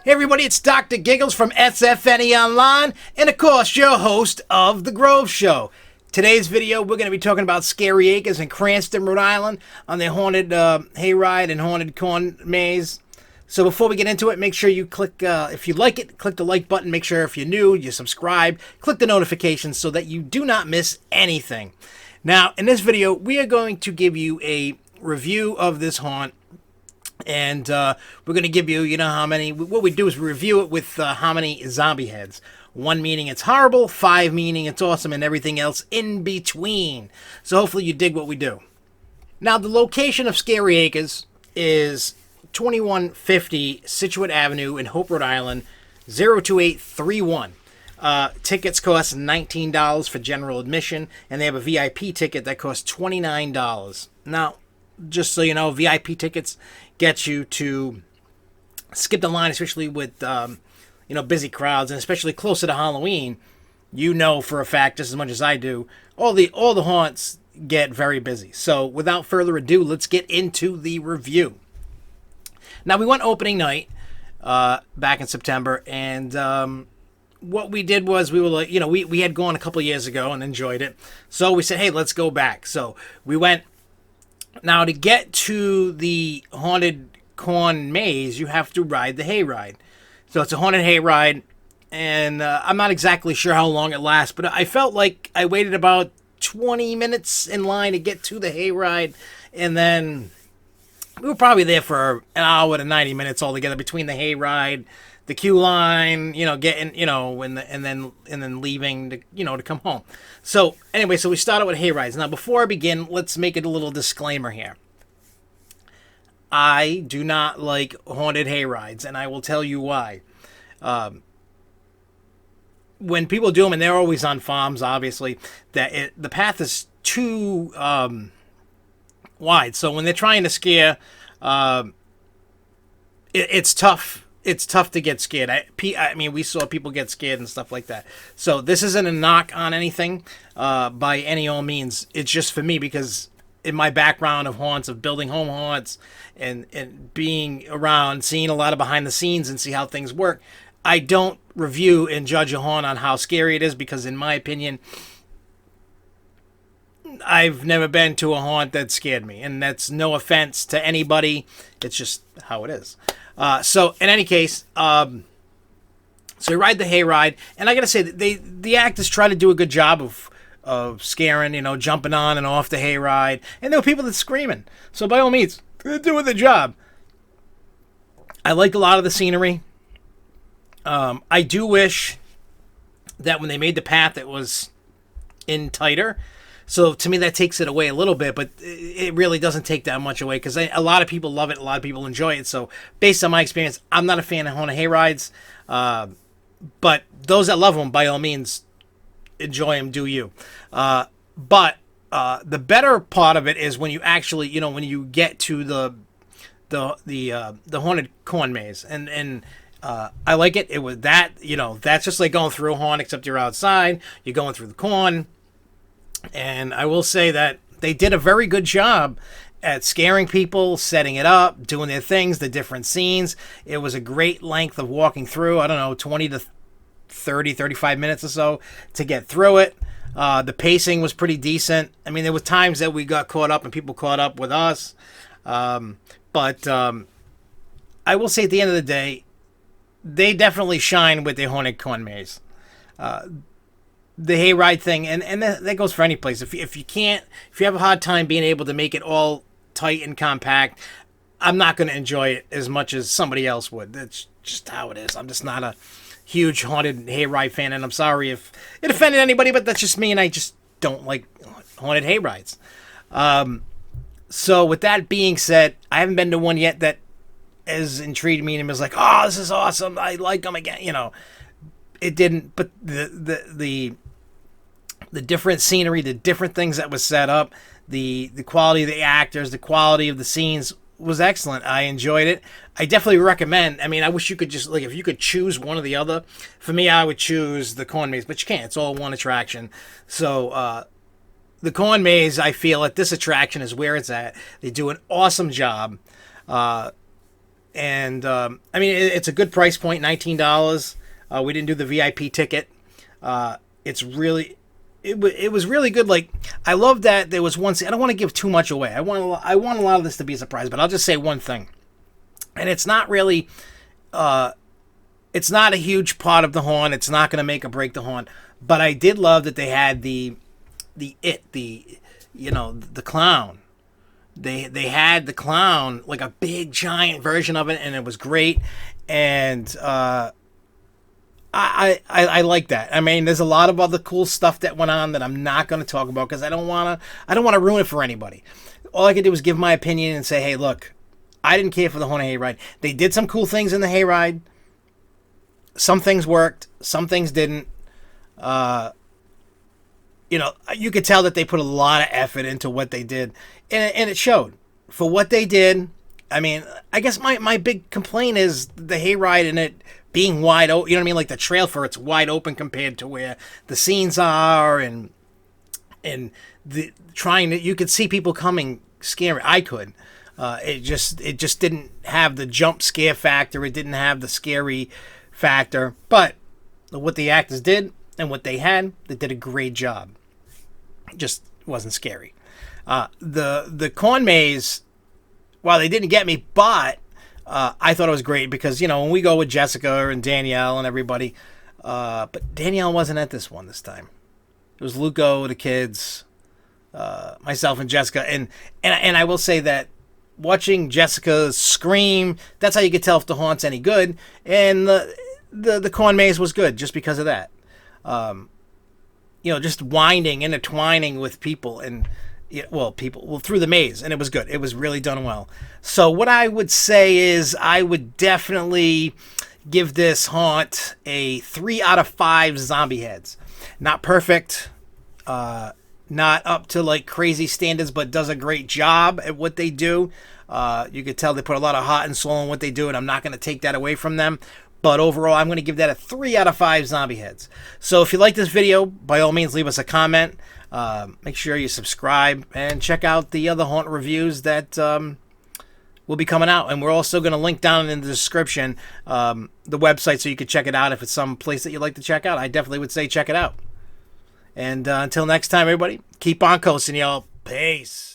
Hey everybody, it's Dr. Giggles from SFNEOnline, and of course, your host of The Grove Show. Today's video, we're going to be talking about Scary Acres in Cranston, Rhode Island, on their haunted hayride and haunted corn maze. So before we get into it, make sure you click, if you like it, click the like button. Make sure if you're new, you subscribe. Click the notifications so that you do not miss anything. Now, in this video, we are going to give you a review of this haunt. And we're going to give you, how many, what we do is we review it with how many zombie heads. 1 meaning it's horrible, 5 meaning it's awesome, and everything else in between. So hopefully you dig what we do. Now, the location of Scary Acres is 2150 Situate Avenue in Hope, Rhode Island, 02831. Tickets cost $19 for general admission, and they have a VIP ticket that costs $29. Now, just so you know, VIP tickets get you to skip the line, especially with busy crowds, and especially closer to Halloween. You know for a fact, just as much as I do, all the haunts get very busy. So without further ado, let's get into the review. Now, we went opening night back in September, and what we did was we were like, we had gone a couple years ago and enjoyed it. So we said, hey, let's go back. So we went. Now, to get to the haunted corn maze, you have to ride the hayride. So it's a haunted hayride, and I'm not exactly sure how long it lasts, but I felt like I waited about 20 minutes in line to get to the hayride, and then we were probably there for an hour to 90 minutes altogether between the hayride, the queue line, getting, and then leaving to come home. So anyway, so we started with hayrides. Now, before I begin, let's make it a little disclaimer here. I do not like haunted hayrides, and I will tell you why. When people do them, and they're always on farms, obviously, the path is too wide. So when they're trying to scare, it's tough. It's tough to get scared. I mean, we saw people get scared and stuff like that. So this isn't a knock on anything by any all means. It's just for me because in my background of haunts, of building home haunts and being around, seeing a lot of behind the scenes and see how things work, I don't review and judge a haunt on how scary it is because in my opinion, I've never been to a haunt that scared me. And that's no offense to anybody. It's just how it is. So in any case, so you ride the hayride, and I gotta say that the actors try to do a good job of scaring, jumping on and off the hayride, and there were people that screaming. So by all means, they're doing the job. I like a lot of the scenery. I do wish that when they made the path, it was in tighter. So to me, that takes it away a little bit, but it really doesn't take that much away because a lot of people love it. A lot of people enjoy it. So based on my experience, I'm not a fan of haunted hayrides. But those that love them, by all means, enjoy them, do you. But the better part of it is when you actually, when you get to the haunted corn maze. And I like it. It was that, that's just like going through a haunt, except you're outside. You're going through the corn. And I will say that they did a very good job at scaring people, setting it up, doing their things, the different scenes. It was a great length of walking through, 20 to 30, 35 minutes or so to get through it. The pacing was pretty decent. I mean, there were times that we got caught up and people caught up with us. But I will say at the end of the day, they definitely shine with their haunted corn maze. The hayride thing, and that goes for any place. If you have a hard time being able to make it all tight and compact, I'm not going to enjoy it as much as somebody else would. That's just how it is. I'm just not a huge haunted hayride fan, and I'm sorry if it offended anybody, but that's just me, and I just don't like haunted hayrides. So with that being said, I haven't been to one yet that has intrigued me and was like, oh, this is awesome. I like them again. It didn't, but the different scenery, the different things that was set up, the quality of the actors, the quality of the scenes was excellent. I enjoyed it. I definitely recommend. I mean, I wish you could just, like, if you could choose one or the other. For me, I would choose the corn maze, but you can't. It's all one attraction. So the corn maze, I feel at this attraction is where it's at. They do an awesome job. I mean, it's a good price point, $19. We didn't do the VIP ticket. It's really, it was really good. Like, I love that there was one. I don't want to give too much away. I want a lot of this to be a surprise, but I'll just say one thing, and it's not really, it's not a huge part of the haunt. It's not going to make or break the haunt, but I did love that they had the clown. They had the clown, like a big giant version of it, and it was great. And I like that. I mean, there's a lot of other cool stuff that went on that I'm not going to talk about because I don't want to ruin it for anybody. All I could do was give my opinion and say, hey, look, I didn't care for the Haunted Hayride. They did some cool things in the Hayride. Some things worked, some things didn't. You could tell that they put a lot of effort into what they did, and it showed. For what they did, I mean, I guess my big complaint is the Hayride and it being wide open. You know what I mean? Like the trail for it's wide open compared to where the scenes are, and you could see people coming scary. I could. It just didn't have the jump scare factor. It didn't have the scary factor. But what the actors did and what they did a great job. Just wasn't scary. The corn maze, while they didn't get me, but I thought it was great because, when we go with Jessica and Danielle and everybody, but Danielle wasn't at this one this time. It was Luco, the kids, myself and Jessica, and I will say that watching Jessica scream, that's how you could tell if the haunt's any good, and the corn maze was good just because of that. Just winding, intertwining with people and, through the maze, and it was good. It was really done well. So what I would say is I would definitely give this haunt a 3 out of 5 zombie heads. Not perfect, not up to like crazy standards, but does a great job at what they do. You could tell they put a lot of heart and soul in what they do, and I'm not going to take that away from them. But overall, I'm going to give that a 3 out of 5 zombie heads. So if you like this video, by all means, leave us a comment. Make sure you subscribe and check out the other haunt reviews that will be coming out. And we're also going to link down in the description the website so you can check it out if it's some place that you'd like to check out. I definitely would say check it out. And until next time, everybody, keep on coasting, y'all. Peace.